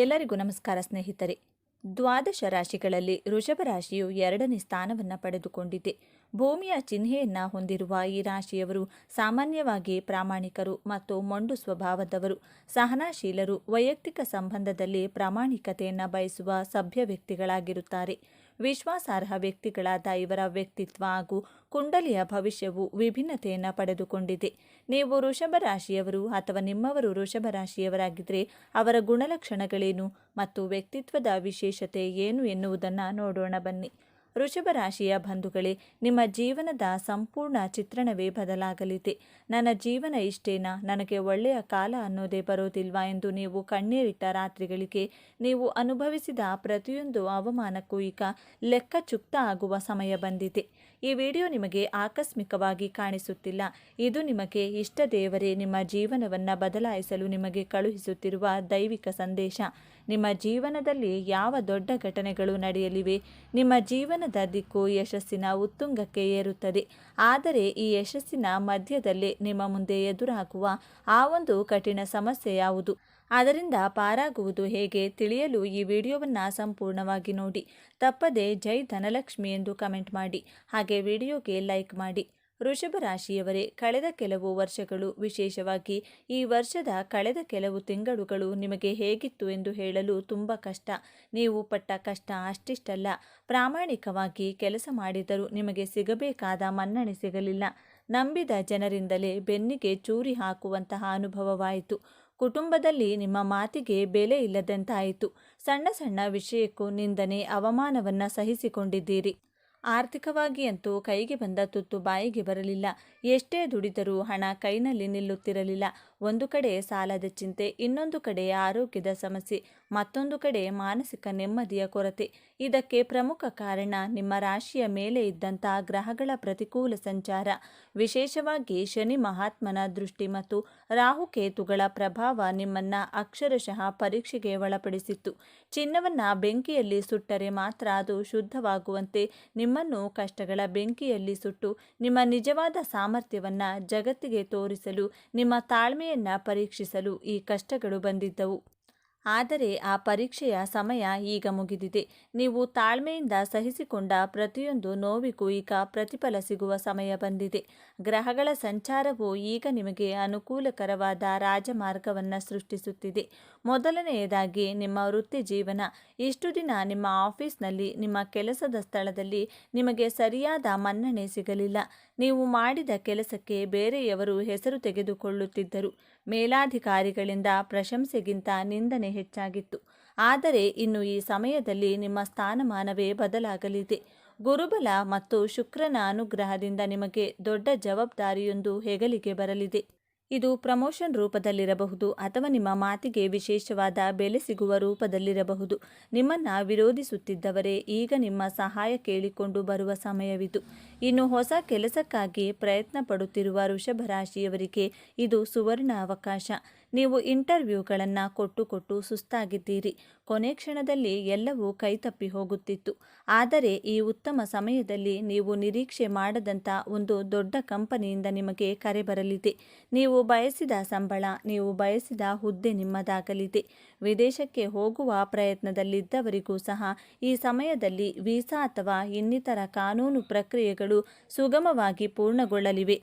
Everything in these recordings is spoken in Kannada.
ಎಲ್ಲರಿಗೂ ನಮಸ್ಕಾರ ಸ್ನೇಹಿತರೆ. ದ್ವಾದಶ ರಾಶಿಗಳಲ್ಲಿ ವೃಷಭ ರಾಶಿಯು 2ನೇ ಸ್ಥಾನವನ್ನು ಪಡೆದುಕೊಂಡಿದೆ. ಭೂಮಿಯ ಚಿಹ್ನೆಯನ್ನು ಹೊಂದಿರುವ ಈ ರಾಶಿಯವರು ಸಾಮಾನ್ಯವಾಗಿ ಪ್ರಾಮಾಣಿಕರು ಮತ್ತು ಮೊಂಡು ಸ್ವಭಾವದವರು, ಸಹನಾಶೀಲರು, ವೈಯಕ್ತಿಕ ಸಂಬಂಧದಲ್ಲಿ ಪ್ರಾಮಾಣಿಕತೆಯನ್ನು ಬಯಸುವ ಸಭ್ಯ ವ್ಯಕ್ತಿಗಳಾಗಿರುತ್ತಾರೆ. ವಿಶ್ವಾಸಾರ್ಹ ವ್ಯಕ್ತಿಗಳಾದ ಇವರ ವ್ಯಕ್ತಿತ್ವ ಹಾಗೂ ಕುಂಡಲಿಯ ಭವಿಷ್ಯವು ವಿಭಿನ್ನತೆಯನ್ನು ಪಡೆದುಕೊಂಡಿದೆ. ನೀವು ವೃಷಭ ರಾಶಿಯವರು ಅಥವಾ ನಿಮ್ಮವರು ವೃಷಭ ರಾಶಿಯವರಾಗಿದ್ದರೆ ಅವರ ಗುಣಲಕ್ಷಣಗಳೇನು ಮತ್ತು ವ್ಯಕ್ತಿತ್ವದ ವಿಶೇಷತೆ ಏನು ಎನ್ನುವುದನ್ನು ನೋಡೋಣ ಬನ್ನಿ. ವೃಷಭ ರಾಶಿಯ ಬಂಧುಗಳೇ, ನಿಮ್ಮ ಜೀವನದ ಸಂಪೂರ್ಣ ಚಿತ್ರಣವೇ ಬದಲಾಗಲಿದೆ. ನನ್ನ ಜೀವನ ಇಷ್ಟೇನಾ, ನನಗೆ ಒಳ್ಳೆಯ ಕಾಲ ಅನ್ನೋದೇ ಬರೋದಿಲ್ವಾ ಎಂದು ನೀವು ಕಣ್ಣೀರಿಟ್ಟ ರಾತ್ರಿಗಳಿಗೆ, ನೀವು ಅನುಭವಿಸಿದ ಪ್ರತಿಯೊಂದು ಅವಮಾನಕ್ಕೂ ಈಗ ಲೆಕ್ಕ ಚುಕ್ತ ಆಗುವ ಸಮಯ ಬಂದಿದೆ. ಈ ವಿಡಿಯೋ ನಿಮಗೆ ಆಕಸ್ಮಿಕವಾಗಿ ಕಾಣಿಸುತ್ತಿಲ್ಲ. ಇದು ನಿಮಗೆ ಇಷ್ಟ ದೇವರೇ ನಿಮ್ಮ ಜೀವನವನ್ನು ಬದಲಾಯಿಸಲು ನಿಮಗೆ ಕಳುಹಿಸುತ್ತಿರುವ ದೈವಿಕ ಸಂದೇಶ. ನಿಮ್ಮ ಜೀವನದಲ್ಲಿ ಯಾವ ದೊಡ್ಡ ಘಟನೆಗಳು ನಡೆಯಲಿವೆ? ನಿಮ್ಮ ಜೀವನದ ದಿಕ್ಕು ಯಶಸ್ಸಿನ ಉತ್ತುಂಗಕ್ಕೆ ಏರುತ್ತದೆ. ಆದರೆ ಈ ಯಶಸ್ಸಿನ ಮಧ್ಯದಲ್ಲೇ ನಿಮ್ಮ ಮುಂದೆ ಎದುರಾಗುವ ಆ ಒಂದು ಕಠಿಣ ಸಮಸ್ಯೆ ಯಾವುದು? ಅದರಿಂದ ಪಾರಾಗುವುದು ಹೇಗೆ ತಿಳಿಯಲು ಈ ವಿಡಿಯೋವನ್ನು ಸಂಪೂರ್ಣವಾಗಿ ನೋಡಿ. ತಪ್ಪದೆ ಜೈ ಧನಲಕ್ಷ್ಮಿ ಎಂದು ಕಮೆಂಟ್ ಮಾಡಿ, ಹಾಗೆ ವಿಡಿಯೋಗೆ ಲೈಕ್ ಮಾಡಿ. ವೃಷಭ ರಾಶಿಯವರೇ, ಕಳೆದ ಕೆಲವು ವರ್ಷಗಳು, ವಿಶೇಷವಾಗಿ ಈ ವರ್ಷದ ಕಳೆದ ಕೆಲವು ತಿಂಗಳುಗಳು ನಿಮಗೆ ಹೇಗಿತ್ತು ಎಂದು ಹೇಳಲು ತುಂಬ ಕಷ್ಟ. ನೀವು ಪಟ್ಟ ಕಷ್ಟ ಅಷ್ಟಿಷ್ಟಲ್ಲ. ಪ್ರಾಮಾಣಿಕವಾಗಿ ಕೆಲಸ ಮಾಡಿದರೂ ನಿಮಗೆ ಸಿಗಬೇಕಾದ ಮನ್ನಣೆ ಸಿಗಲಿಲ್ಲ. ನಂಬಿದ ಜನರಿಂದಲೇ ಬೆನ್ನಿಗೆ ಚೂರಿ ಹಾಕುವಂತಹ ಅನುಭವವಾಯಿತು. ಕುಟುಂಬದಲ್ಲಿ ನಿಮ್ಮ ಮಾತಿಗೆ ಬೆಲೆ ಇಲ್ಲದಂತಾಯಿತು. ಸಣ್ಣ ಸಣ್ಣ ವಿಷಯಕ್ಕೂ ನಿಂದನೆ, ಅವಮಾನವನ್ನು ಸಹಿಸಿಕೊಂಡಿದ್ದೀರಿ. ಆರ್ಥಿಕವಾಗಿ ಅಂತೂ ಕೈಗೆ ಬಂದ ತುತ್ತು ಬಾಯಿಗೆ ಬರಲಿಲ್ಲ. ಎಷ್ಟೇ ದುಡಿದರೂ ಹಣ ಕೈನಲ್ಲಿ ನಿಲ್ಲುತ್ತಿರಲಿಲ್ಲ. ಒಂದು ಕಡೆ ಸಾಲದ ಚಿಂತೆ, ಇನ್ನೊಂದು ಕಡೆ ಆರೋಗ್ಯದ ಸಮಸ್ಯೆ, ಮತ್ತೊಂದು ಕಡೆ ಮಾನಸಿಕ ನೆಮ್ಮದಿಯ ಕೊರತೆ. ಇದಕ್ಕೆ ಪ್ರಮುಖ ಕಾರಣ ನಿಮ್ಮ ರಾಶಿಯ ಮೇಲೆ ಇದ್ದಂಥ ಗ್ರಹಗಳ ಪ್ರತಿಕೂಲ ಸಂಚಾರ, ವಿಶೇಷವಾಗಿ ಶನಿ ಮಹಾತ್ಮನ ದೃಷ್ಟಿ ಮತ್ತು ರಾಹುಕೇತುಗಳ ಪ್ರಭಾವ ನಿಮ್ಮನ್ನು ಅಕ್ಷರಶಃ ಪರೀಕ್ಷೆಗೆ ಒಳಪಡಿಸಿತ್ತು. ಚಿನ್ನವನ್ನು ಬೆಂಕಿಯಲ್ಲಿ ಸುಟ್ಟರೆ ಮಾತ್ರ ಅದು ಶುದ್ಧವಾಗುವಂತೆ ನಿಮ್ಮನ್ನು ಕಷ್ಟಗಳ ಬೆಂಕಿಯಲ್ಲಿ ಸುಟ್ಟು ನಿಮ್ಮ ನಿಜವಾದ ಸಾಮರ್ಥ್ಯವನ್ನು ಜಗತ್ತಿಗೆ ತೋರಿಸಲು, ನಿಮ್ಮ ತಾಳ್ಮೆಯನ್ನು ಪರೀಕ್ಷಿಸಲು ಈ ಕಷ್ಟಗಳು ಬಂದಿದ್ದವು. ಆದರೆ ಆ ಪರೀಕ್ಷೆಯ ಸಮಯ ಈಗ ಮುಗಿದಿದೆ. ನೀವು ತಾಳ್ಮೆಯಿಂದ ಸಹಿಸಿಕೊಂಡ ಪ್ರತಿಯೊಂದು ನೋವಿಗೂ ಈಗ ಪ್ರತಿಫಲ ಸಿಗುವ ಸಮಯ ಬಂದಿದೆ. ಗ್ರಹಗಳ ಸಂಚಾರವು ಈಗ ನಿಮಗೆ ಅನುಕೂಲಕರವಾದ ರಾಜಮಾರ್ಗವನ್ನು ಸೃಷ್ಟಿಸುತ್ತಿದೆ. ಮೊದಲನೆಯದಾಗಿ ನಿಮ್ಮ ವೃತ್ತಿ ಜೀವನ. ಇಷ್ಟು ದಿನ ನಿಮ್ಮ ಆಫೀಸ್ನಲ್ಲಿ, ನಿಮ್ಮ ಕೆಲಸದ ಸ್ಥಳದಲ್ಲಿ ನಿಮಗೆ ಸರಿಯಾದ ಮನ್ನಣೆ ಸಿಗಲಿಲ್ಲ. ನೀವು ಮಾಡಿದ ಕೆಲಸಕ್ಕೆ ಬೇರೆಯವರು ಹೆಸರು ತೆಗೆದುಕೊಳ್ಳುತ್ತಿದ್ದರು. ಮೇಲಾಧಿಕಾರಿಗಳಿಂದ ಪ್ರಶಂಸೆಗಿಂತ ನಿಂದನೆ ಹೆಚ್ಚಾಗಿತ್ತು. ಆದರೆ ಇನ್ನು ಈ ಸಮಯದಲ್ಲಿ ನಿಮ್ಮ ಸ್ಥಾನಮಾನವೇ ಬದಲಾಗಲಿದೆ. ಗುರುಬಲ ಮತ್ತು ಶುಕ್ರನ ಅನುಗ್ರಹದಿಂದ ನಿಮಗೆ ದೊಡ್ಡ ಜವಾಬ್ದಾರಿಯೊಂದು ಹೆಗಲಿಗೆ ಬರಲಿದೆ. ಇದು ಪ್ರಮೋಷನ್ ರೂಪದಲ್ಲಿರಬಹುದು ಅಥವಾ ನಿಮ್ಮ ಮಾತಿಗೆ ವಿಶೇಷವಾದ ಬೆಲೆ ಸಿಗುವ ರೂಪದಲ್ಲಿರಬಹುದು. ನಿಮ್ಮನ್ನು ವಿರೋಧಿಸುತ್ತಿದ್ದವರೇ ಈಗ ನಿಮ್ಮ ಸಹಾಯ ಕೇಳಿಕೊಂಡು ಬರುವ ಸಮಯವಿದು. ಇನ್ನು ಹೊಸ ಕೆಲಸಕ್ಕಾಗಿ ಪ್ರಯತ್ನ ಪಡುತ್ತಿರುವ ವೃಷಭ ರಾಶಿಯವರಿಗೆ ಇದು ಸುವರ್ಣ ಅವಕಾಶ. ನೀವು ಇಂಟರ್ವ್ಯೂಗಳನ್ನು ಕೊಟ್ಟು ಸುಸ್ತಾಗಿದ್ದೀರಿ. ಕೊನೆ ಕ್ಷಣದಲ್ಲಿ ಎಲ್ಲವೂ ಕೈತಪ್ಪಿ ಹೋಗುತ್ತಿತ್ತು. ಆದರೆ ಈ ಉತ್ತಮ ಸಮಯದಲ್ಲಿ ನೀವು ನಿರೀಕ್ಷೆ ಮಾಡದಂಥ ಒಂದು ದೊಡ್ಡ ಕಂಪನಿಯಿಂದ ನಿಮಗೆ ಕರೆ ಬರಲಿದೆ. ನೀವು ಬಯಸಿದ ಸಂಬಳ, ನೀವು ಬಯಸಿದ ಹುದ್ದೆ ನಿಮ್ಮದಾಗಲಿದೆ. ವಿದೇಶಕ್ಕೆ ಹೋಗುವ ಪ್ರಯತ್ನದಲ್ಲಿದ್ದವರಿಗೂ ಸಹ ಈ ಸಮಯದಲ್ಲಿ ವೀಸಾ ಅಥವಾ ಇನ್ನಿತರ ಕಾನೂನು ಪ್ರಕ್ರಿಯೆಗಳು ಸುಗಮವಾಗಿ ಪೂರ್ಣಗೊಳ್ಳಲಿವೆ.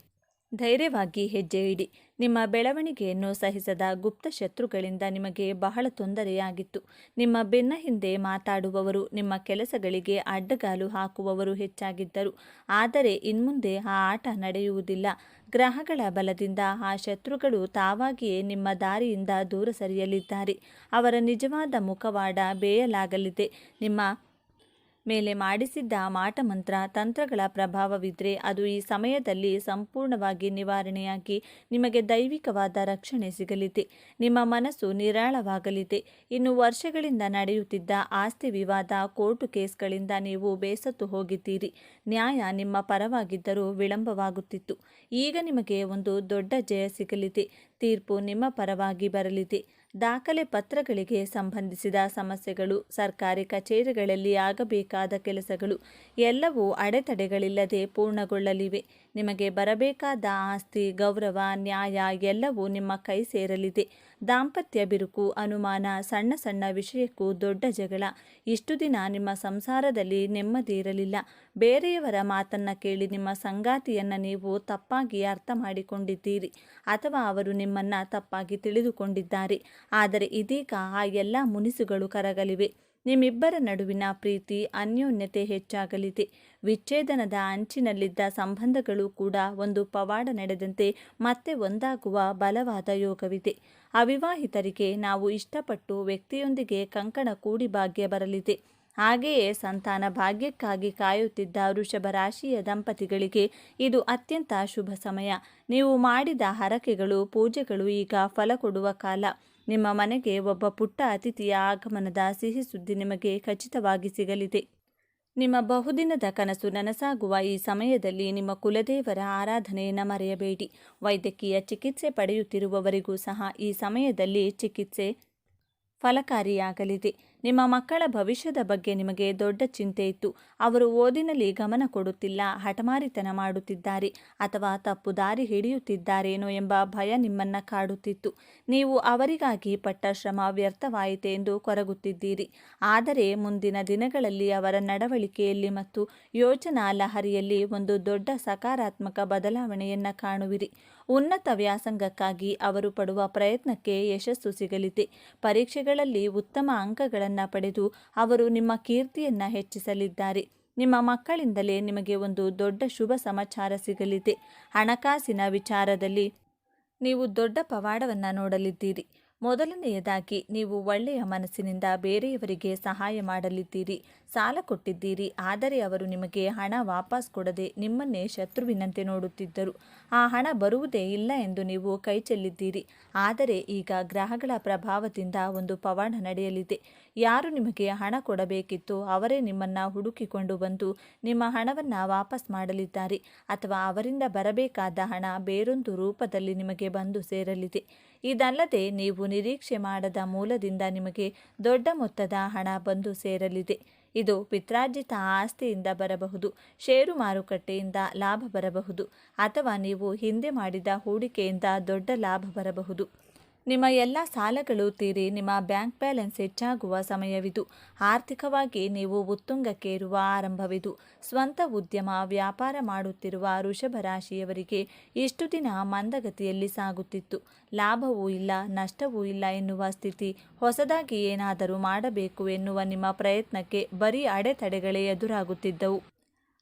ಧೈರ್ಯವಾಗಿ ಹೆಜ್ಜೆ ಇಡಿ. ನಿಮ್ಮ ಬೆಳವಣಿಗೆಯನ್ನು ಸಹಿಸದ ಗುಪ್ತ ಶತ್ರುಗಳಿಂದ ನಿಮಗೆ ಬಹಳ ತೊಂದರೆಯಾಗಿತ್ತು. ನಿಮ್ಮ ಬೆನ್ನ ಹಿಂದೆ ಮಾತಾಡುವವರು, ನಿಮ್ಮ ಕೆಲಸಗಳಿಗೆ ಅಡ್ಡಗಾಲು ಹಾಕುವವರು ಹೆಚ್ಚಾಗಿದ್ದರು. ಆದರೆ ಇನ್ಮುಂದೆ ಆ ಆಟ ನಡೆಯುವುದಿಲ್ಲ. ಗ್ರಹಗಳ ಬಲದಿಂದ ಆ ಶತ್ರುಗಳು ತಾವಾಗಿಯೇ ನಿಮ್ಮ ದಾರಿಯಿಂದ ದೂರ ಸರಿಯಲಿದ್ದಾರೆ. ಅವರ ನಿಜವಾದ ಮುಖವಾಡ ಬೇಯಲಾಗಲಿದೆ. ನಿಮ್ಮ ಮೇಲೆ ಮಾಡಿಸಿದ್ದ ಮಾಟಮಂತ್ರ ತಂತ್ರಗಳ ಪ್ರಭಾವವಿದ್ದರೆ ಅದು ಈ ಸಮಯದಲ್ಲಿ ಸಂಪೂರ್ಣವಾಗಿ ನಿವಾರಣೆಯಾಗಿ ನಿಮಗೆ ದೈವಿಕವಾದ ರಕ್ಷಣೆ ಸಿಗಲಿದೆ. ನಿಮ್ಮ ಮನಸ್ಸು ನಿರಾಳವಾಗಲಿದೆ. ಇನ್ನು ವರ್ಷಗಳಿಂದ ನಡೆಯುತ್ತಿದ್ದ ಆಸ್ತಿ ವಿವಾದ, ಕೋರ್ಟು ಕೇಸ್ಗಳಿಂದ ನೀವು ಬೇಸತ್ತು ಹೋಗಿದ್ದೀರಿ. ನ್ಯಾಯ ನಿಮ್ಮ ಪರವಾಗಿದ್ದರೂ ವಿಳಂಬವಾಗುತ್ತಿತ್ತು. ಈಗ ನಿಮಗೆ ಒಂದು ದೊಡ್ಡ ಜಯ ಸಿಗಲಿದೆ. ತೀರ್ಪು ನಿಮ್ಮ ಪರವಾಗಿ ಬರಲಿದೆ. ದಾಖಲೆ ಪತ್ರಗಳಿಗೆ ಸಂಬಂಧಿಸಿದ ಸಮಸ್ಯೆಗಳು, ಸರ್ಕಾರಿ ಕಚೇರಿಗಳಲ್ಲಿ ಆಗಬೇಕಾದ ಕೆಲಸಗಳು ಎಲ್ಲವೂ ಅಡೆತಡೆಗಳಿಲ್ಲದೆ ಪೂರ್ಣಗೊಳ್ಳಲಿವೆ. ನಿಮಗೆ ಬರಬೇಕಾದ ಆಸ್ತಿ, ಗೌರವ, ನ್ಯಾಯ ಎಲ್ಲವೂ ನಿಮ್ಮ ಕೈ ಸೇರಲಿದೆ. ದಾಂಪತ್ಯ ಬಿರುಕು, ಅನುಮಾನ, ಸಣ್ಣ ಸಣ್ಣ ವಿಷಯಕ್ಕೂ ದೊಡ್ಡ ಜಗಳ. ಇಷ್ಟು ದಿನ ನಿಮ್ಮ ಸಂಸಾರದಲ್ಲಿ ನೆಮ್ಮದಿ ಇರಲಿಲ್ಲ. ಬೇರೆಯವರ ಮಾತನ್ನ ಕೇಳಿ ನಿಮ್ಮ ಸಂಗಾತಿಯನ್ನ ನೀವು ತಪ್ಪಾಗಿ ಅರ್ಥ ಮಾಡಿಕೊಂಡಿದ್ದೀರಿ ಅಥವಾ ಅವರು ನಿಮ್ಮನ್ನ ತಪ್ಪಾಗಿ ತಿಳಿದುಕೊಂಡಿದ್ದಾರೆ. ಆದರೆ ಇದೀಗ ಆ ಎಲ್ಲ ಮುನಿಸುಗಳು ಕರಗಲಿವೆ. ನಿಮ್ಮಿಬ್ಬರ ನಡುವಿನ ಪ್ರೀತಿ, ಅನ್ಯೋನ್ಯತೆ ಹೆಚ್ಚಾಗಲಿದೆ. ವಿಚ್ಛೇದನದ ಅಂಚಿನಲ್ಲಿದ್ದ ಸಂಬಂಧಗಳು ಕೂಡ ಒಂದು ಪವಾಡ ನಡೆದಂತೆ ಮತ್ತೆ ಒಂದಾಗುವ ಬಲವಾದ ಯೋಗವಿದೆ. ಅವಿವಾಹಿತರಿಗೆ ನಾವು ಇಷ್ಟಪಟ್ಟು ವ್ಯಕ್ತಿಯೊಂದಿಗೆ ಕಂಕಣ ಕೂಡಿ ಭಾಗ್ಯ ಬರಲಿದೆ. ಹಾಗೆಯೇ ಸಂತಾನ ಭಾಗ್ಯಕ್ಕಾಗಿ ಕಾಯುತ್ತಿದ್ದ ವೃಷಭ ರಾಶಿಯ ದಂಪತಿಗಳಿಗೆ ಇದು ಅತ್ಯಂತ ಶುಭ ಸಮಯ. ನೀವು ಮಾಡಿದ ಹರಕೆಗಳು, ಪೂಜೆಗಳು ಈಗ ಫಲ ಕೊಡುವ ಕಾಲ. ನಿಮ್ಮ ಮನೆಗೆ ಒಬ್ಬ ಪುಟ್ಟ ಅತಿಥಿಯ ಆಗಮನದ ಸಿಹಿ ಸುದ್ದಿ ನಿಮಗೆ ಖಚಿತವಾಗಿ ಸಿಗಲಿದೆ. ನಿಮ್ಮ ಬಹುದಿನದ ಕನಸು ನನಸಾಗುವ ಈ ಸಮಯದಲ್ಲಿ ನಿಮ್ಮ ಕುಲದೇವರ ಆರಾಧನೆಯನ್ನು ಮರೆಯಬೇಡಿ. ವೈದ್ಯಕೀಯ ಚಿಕಿತ್ಸೆ ಪಡೆಯುತ್ತಿರುವವರಿಗೂ ಸಹ ಈ ಸಮಯದಲ್ಲಿ ಚಿಕಿತ್ಸೆ ಫಲಕಾರಿಯಾಗಲಿದೆ. ನಿಮ್ಮ ಮಕ್ಕಳ ಭವಿಷ್ಯದ ಬಗ್ಗೆ ನಿಮಗೆ ದೊಡ್ಡ ಚಿಂತೆ ಇತ್ತು. ಅವರು ಓದಿನಲ್ಲಿ ಗಮನ ಕೊಡುತ್ತಿಲ್ಲ, ಹಠಮಾರಿತನ ಮಾಡುತ್ತಿದ್ದಾರೆ ಅಥವಾ ತಪ್ಪು ದಾರಿ ಹಿಡಿಯುತ್ತಿದ್ದಾರೇನೋ ಎಂಬ ಭಯ ನಿಮ್ಮನ್ನ ಕಾಡುತ್ತಿತ್ತು. ನೀವು ಅವರಿಗಾಗಿ ಪಟ್ಟ ಶ್ರಮ ವ್ಯರ್ಥವಾಯಿತೆ ಎಂದು ಕೊರಗುತ್ತಿದ್ದೀರಿ. ಆದರೆ ಮುಂದಿನ ದಿನಗಳಲ್ಲಿ ಅವರ ನಡವಳಿಕೆಯಲ್ಲಿ ಮತ್ತು ಯೋಚನಾ ಲಹರಿಯಲ್ಲಿ ಒಂದು ದೊಡ್ಡ ಸಕಾರಾತ್ಮಕ ಬದಲಾವಣೆಯನ್ನು ಕಾಣುವಿರಿ. ಉನ್ನತ ವ್ಯಾಸಂಗಕ್ಕಾಗಿ ಅವರು ಪಡುವ ಪ್ರಯತ್ನಕ್ಕೆ ಯಶಸ್ಸು ಸಿಗಲಿದೆ. ಪರೀಕ್ಷೆಗಳಲ್ಲಿ ಉತ್ತಮ ಅಂಕಗಳನ್ನು ಪಡೆದು ಅವರು ನಿಮ್ಮ ಕೀರ್ತಿಯನ್ನು ಹೆಚ್ಚಿಸಲಿದ್ದಾರೆ. ನಿಮ್ಮ ಮಕ್ಕಳಿಂದಲೇ ನಿಮಗೆ ಒಂದು ದೊಡ್ಡ ಶುಭ ಸಮಾಚಾರ ಸಿಗಲಿದೆ. ಹಣಕಾಸಿನ ವಿಚಾರದಲ್ಲಿ ನೀವು ದೊಡ್ಡ ಪವಾಡವನ್ನು ನೋಡಲಿದ್ದೀರಿ. ಮೊದಲನೆಯದಾಗಿ, ನೀವು ಒಳ್ಳೆಯ ಮನಸ್ಸಿನಿಂದ ಬೇರೆಯವರಿಗೆ ಸಹಾಯ ಮಾಡಲಿದ್ದೀರಿ. ಸಾಲ ಕೊಟ್ಟಿದ್ದೀರಿ, ಆದರೆ ಅವರು ನಿಮಗೆ ಹಣ ವಾಪಸ್ ಕೊಡದೆ ನಿಮ್ಮನ್ನೇ ಶತ್ರುವಿನಂತೆ ನೋಡುತ್ತಿದ್ದರು. ಆ ಹಣ ಬರುವುದೇ ಇಲ್ಲ ಎಂದು ನೀವು ಕೈ ಚೆಲ್ಲಿದ್ದೀರಿ. ಆದರೆ ಈಗ ಗ್ರಹಗಳ ಪ್ರಭಾವದಿಂದ ಒಂದು ಪವಾಡ ನಡೆಯಲಿದೆ. ಯಾರು ನಿಮಗೆ ಹಣ ಕೊಡಬೇಕಿತ್ತೋ ಅವರೇ ನಿಮ್ಮನ್ನು ಹುಡುಕಿಕೊಂಡು ಬಂದು ನಿಮ್ಮ ಹಣವನ್ನು ವಾಪಸ್ ಮಾಡಲಿದ್ದಾರೆ, ಅಥವಾ ಅವರಿಂದ ಬರಬೇಕಾದ ಹಣ ಬೇರೊಂದು ರೂಪದಲ್ಲಿ ನಿಮಗೆ ಬಂದು ಸೇರಲಿದೆ. ಇದಲ್ಲದೆ ನೀವು ನಿರೀಕ್ಷೆ ಮಾಡದ ಮೂಲದಿಂದ ನಿಮಗೆ ದೊಡ್ಡ ಮೊತ್ತದ ಹಣ ಬಂದು ಸೇರಲಿದೆ. ಇದು ಪಿತ್ರಾರ್ಜಿತ ಆಸ್ತಿಯಿಂದ ಬರಬಹುದು, ಷೇರು ಮಾರುಕಟ್ಟೆಯಿಂದ ಲಾಭ ಬರಬಹುದು, ಅಥವಾ ನೀವು ಹಿಂದೆ ಮಾಡಿದ ಹೂಡಿಕೆಯಿಂದ ದೊಡ್ಡ ಲಾಭ ಬರಬಹುದು. ನಿಮ್ಮ ಎಲ್ಲ ಸಾಲಗಳು ತೀರಿ ನಿಮ್ಮ ಬ್ಯಾಂಕ್ ಬ್ಯಾಲೆನ್ಸ್ ಹೆಚ್ಚಾಗುವ ಸಮಯವಿದು. ಆರ್ಥಿಕವಾಗಿ ನೀವು ಉತ್ತುಂಗಕ್ಕೇರುವ ಆರಂಭವಿದು. ಸ್ವಂತ ಉದ್ಯಮ, ವ್ಯಾಪಾರ ಮಾಡುತ್ತಿರುವ ವೃಷಭ ರಾಶಿಯವರಿಗೆ ಇಷ್ಟು ದಿನ ಮಂದಗತಿಯಲ್ಲಿ ಸಾಗುತ್ತಿತ್ತು. ಲಾಭವೂ ಇಲ್ಲ, ನಷ್ಟವೂ ಇಲ್ಲ ಎನ್ನುವ ಸ್ಥಿತಿ. ಹೊಸದಾಗಿ ಏನಾದರೂ ಮಾಡಬೇಕು ಎನ್ನುವ ನಿಮ್ಮ ಪ್ರಯತ್ನಕ್ಕೆ ಬರೀ ಅಡೆತಡೆಗಳೇ ಎದುರಾಗುತ್ತಿದ್ದವು.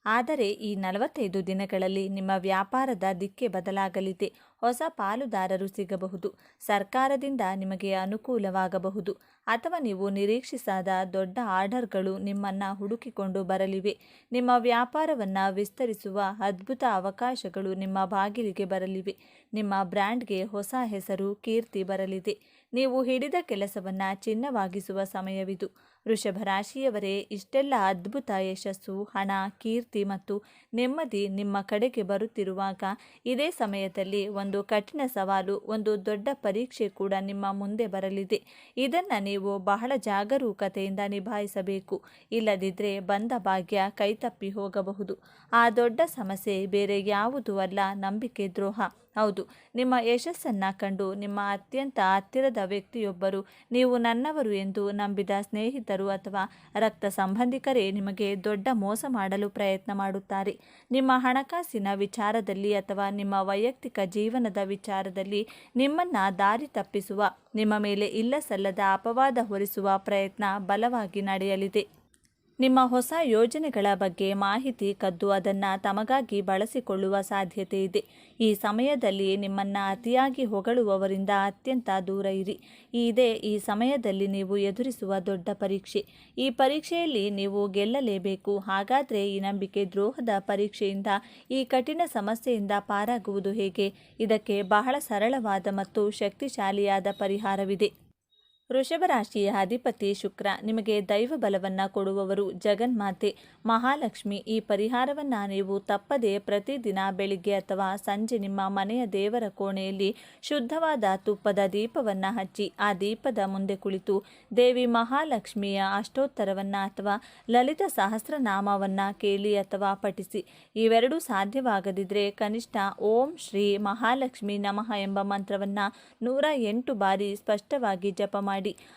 ಆದರೆ ಈ 45 ದಿನಗಳಲ್ಲಿ ನಿಮ್ಮ ವ್ಯಾಪಾರದ ದಿಕ್ಕೇ ಬದಲಾಗಲಿದೆ. ಹೊಸ ಪಾಲುದಾರರು ಸಿಗಬಹುದು, ಸರ್ಕಾರದಿಂದ ನಿಮಗೆ ಅನುಕೂಲವಾಗಬಹುದು, ಅಥವಾ ನೀವು ನಿರೀಕ್ಷಿಸದ ದೊಡ್ಡ ಆರ್ಡರ್ಗಳು ನಿಮ್ಮನ್ನು ಹುಡುಕಿಕೊಂಡು ಬರಲಿವೆ. ನಿಮ್ಮ ವ್ಯಾಪಾರವನ್ನು ವಿಸ್ತರಿಸುವ ಅದ್ಭುತ ಅವಕಾಶಗಳು ನಿಮ್ಮ ಬಾಗಿಲಿಗೆ ಬರಲಿವೆ. ನಿಮ್ಮ ಬ್ರ್ಯಾಂಡ್ಗೆ ಹೊಸ ಹೆಸರು, ಕೀರ್ತಿ ಬರಲಿದೆ. ನೀವು ಹಿಡಿದ ಕೆಲಸವನ್ನು ಚಿನ್ನವಾಗಿಸುವ ಸಮಯವಿದು. ವೃಷಭ ರಾಶಿಯವರೇ, ಇಷ್ಟೆಲ್ಲ ಅದ್ಭುತ ಯಶಸ್ಸು, ಹಣ, ಕೀರ್ತಿ ಮತ್ತು ನೆಮ್ಮದಿ ನಿಮ್ಮ ಕಡೆಗೆ ಬರುತ್ತಿರುವಾಗ ಇದೇ ಸಮಯದಲ್ಲಿ ಒಂದು ಕಠಿಣ ಸವಾಲು, ಒಂದು ದೊಡ್ಡ ಪರೀಕ್ಷೆ ಕೂಡ ನಿಮ್ಮ ಮುಂದೆ ಬರಲಿದೆ. ಇದನ್ನು ನೀವು ಬಹಳ ಜಾಗರೂಕತೆಯಿಂದ ನಿಭಾಯಿಸಬೇಕು. ಇಲ್ಲದಿದ್ದರೆ ಬಂದ ಭಾಗ್ಯ ಕೈತಪ್ಪಿ ಹೋಗಬಹುದು. ಆ ದೊಡ್ಡ ಸಮಸ್ಯೆ ಬೇರೆ ಯಾವುದೂ ಅಲ್ಲ, ನಂಬಿಕೆ ದ್ರೋಹ. ಹೌದು, ನಿಮ್ಮ ಯಶಸ್ಸನ್ನು ಕಂಡು ನಿಮ್ಮ ಅತ್ಯಂತ ಹತ್ತಿರದ ವ್ಯಕ್ತಿಯೊಬ್ಬರು, ನೀವು ನನ್ನವರು ಎಂದು ನಂಬಿದ ಸ್ನೇಹಿತರು ಅಥವಾ ರಕ್ತ ಸಂಬಂಧಿಕರೇ ನಿಮಗೆ ದೊಡ್ಡ ಮೋಸ ಮಾಡಲು ಪ್ರಯತ್ನ ಮಾಡುತ್ತಾರೆ. ನಿಮ್ಮ ಹಣಕಾಸಿನ ವಿಚಾರದಲ್ಲಿ ಅಥವಾ ನಿಮ್ಮ ವೈಯಕ್ತಿಕ ಜೀವನದ ವಿಚಾರದಲ್ಲಿ ನಿಮ್ಮನ್ನು ದಾರಿ ತಪ್ಪಿಸುವ, ನಿಮ್ಮ ಮೇಲೆ ಇಲ್ಲಸಲ್ಲದ ಅಪವಾದ ಹೊರಿಸುವ ಪ್ರಯತ್ನ ಬಲವಾಗಿ ನಡೆಯಲಿದೆ. ನಿಮ್ಮ ಹೊಸ ಯೋಜನೆಗಳ ಬಗ್ಗೆ ಮಾಹಿತಿ ಕದ್ದು ಅದನ್ನು ತಮಗಾಗಿ ಬಳಸಿಕೊಳ್ಳುವ ಸಾಧ್ಯತೆ ಇದೆ. ಈ ಸಮಯದಲ್ಲಿ ನಿಮ್ಮನ್ನು ಅತಿಯಾಗಿ ಹೊಗಳುವವರಿಂದ ಅತ್ಯಂತ ದೂರ ಇರಿ. ಇದೇ ಈ ಸಮಯದಲ್ಲಿ ನೀವು ಎದುರಿಸುವ ದೊಡ್ಡ ಪರೀಕ್ಷೆ. ಈ ಪರೀಕ್ಷೆಯಲ್ಲಿ ನೀವು ಗೆಲ್ಲಲೇಬೇಕು. ಹಾಗಾದರೆ ಈ ನಂಬಿಕೆ ದ್ರೋಹದ ಪರೀಕ್ಷೆಯಿಂದ, ಈ ಕಠಿಣ ಸಮಸ್ಯೆಯಿಂದ ಪಾರಾಗುವುದು ಹೇಗೆ? ಇದಕ್ಕೆ ಬಹಳ ಸರಳವಾದ ಮತ್ತು ಶಕ್ತಿಶಾಲಿಯಾದ ಪರಿಹಾರವಿದೆ. ವೃಷಭ ರಾಶಿಯ ಅಧಿಪತಿ ಶುಕ್ರ ನಿಮಗೆ ದೈವ ಬಲವನ್ನು ಕೊಡುವವರು ಜಗನ್ಮಾತೆ ಮಹಾಲಕ್ಷ್ಮಿ. ಈ ಪರಿಹಾರವನ್ನು ನೀವು ತಪ್ಪದೆ ಪ್ರತಿದಿನ ಬೆಳಿಗ್ಗೆ ಅಥವಾ ಸಂಜೆ ನಿಮ್ಮ ಮನೆಯ ದೇವರ ಕೋಣೆಯಲ್ಲಿ ಶುದ್ಧವಾದ ತುಪ್ಪದ ದೀಪವನ್ನು ಹಚ್ಚಿ ಆ ದೀಪದ ಮುಂದೆ ಕುಳಿತು ದೇವಿ ಮಹಾಲಕ್ಷ್ಮಿಯ ಅಷ್ಟೋತ್ತರವನ್ನು ಅಥವಾ ಲಲಿತ ಸಹಸ್ರನಾಮವನ್ನು ಕೇಳಿ ಅಥವಾ ಪಠಿಸಿ. ಇವೆರಡೂ ಸಾಧ್ಯವಾಗದಿದ್ದರೆ ಕನಿಷ್ಠ ಓಂ ಶ್ರೀ ಮಹಾಲಕ್ಷ್ಮಿ ನಮಃ ಎಂಬ ಮಂತ್ರವನ್ನು 108 ಬಾರಿ ಸ್ಪಷ್ಟವಾಗಿ ಜಪ ಮಾಡಿ.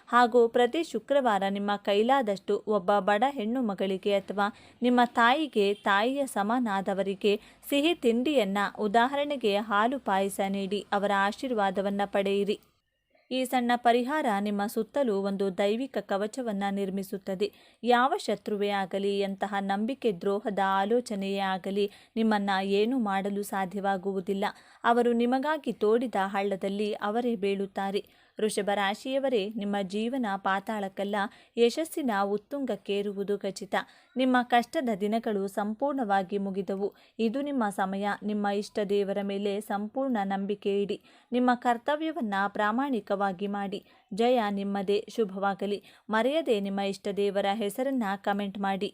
ಹಾಗೂ ಪ್ರತಿ ಶುಕ್ರವಾರ ನಿಮ್ಮ ಕೈಲಾದಷ್ಟು ಒಬ್ಬ ಬಡ ಹೆಣ್ಣು ಮಗಳಿಗೆ ಅಥವಾ ನಿಮ್ಮ ತಾಯಿಗೆ, ತಾಯಿಯ ಸಮನಾದವರಿಗೆ ಸಿಹಿ ತಿಂಡಿಯನ್ನ, ಉದಾಹರಣೆಗೆ ಹಾಲು ಪಾಯಸ ನೀಡಿ ಅವರ ಆಶೀರ್ವಾದವನ್ನು ಪಡೆಯಿರಿ. ಈ ಸಣ್ಣ ಪರಿಹಾರ ನಿಮ್ಮ ಸುತ್ತಲೂ ಒಂದು ದೈವಿಕ ಕವಚವನ್ನು ನಿರ್ಮಿಸುತ್ತದೆ. ಯಾವ ಶತ್ರುವೇ ಆಗಲಿ, ಎಂತಹ ನಂಬಿಕೆ ದ್ರೋಹದ ಆಲೋಚನೆಯೇ ಆಗಲಿ ನಿಮ್ಮನ್ನು ಏನೂ ಮಾಡಲು ಸಾಧ್ಯವಾಗುವುದಿಲ್ಲ. ಅವರು ನಿಮಗಾಗಿ ತೋಡಿದ ಹಳ್ಳದಲ್ಲಿ ಅವರೇ ಬೀಳುತ್ತಾರೆ. ವೃಷಭ ರಾಶಿಯವರೇ, ನಿಮ್ಮ ಜೀವನ ಪಾತಾಳಕ್ಕಲ್ಲ, ಯಶಸ್ಸಿನ ಉತ್ತುಂಗಕ್ಕೇರುವುದು ಖಚಿತ. ನಿಮ್ಮ ಕಷ್ಟದ ದಿನಗಳು ಸಂಪೂರ್ಣವಾಗಿ ಮುಗಿದವು. ಇದು ನಿಮ್ಮ ಸಮಯ. ನಿಮ್ಮ ಇಷ್ಟ ದೇವರ ಮೇಲೆ ಸಂಪೂರ್ಣ ನಂಬಿಕೆ ಇಡಿ. ನಿಮ್ಮ ಕರ್ತವ್ಯವನ್ನು ಪ್ರಾಮಾಣಿಕವಾಗಿ ಮಾಡಿ. ಜಯ ನಿಮ್ಮದೇ. ಶುಭವಾಗಲಿ. ಮರೆಯದೆ ನಿಮ್ಮ ಇಷ್ಟ ದೇವರ ಹೆಸರನ್ನು ಕಮೆಂಟ್ ಮಾಡಿ.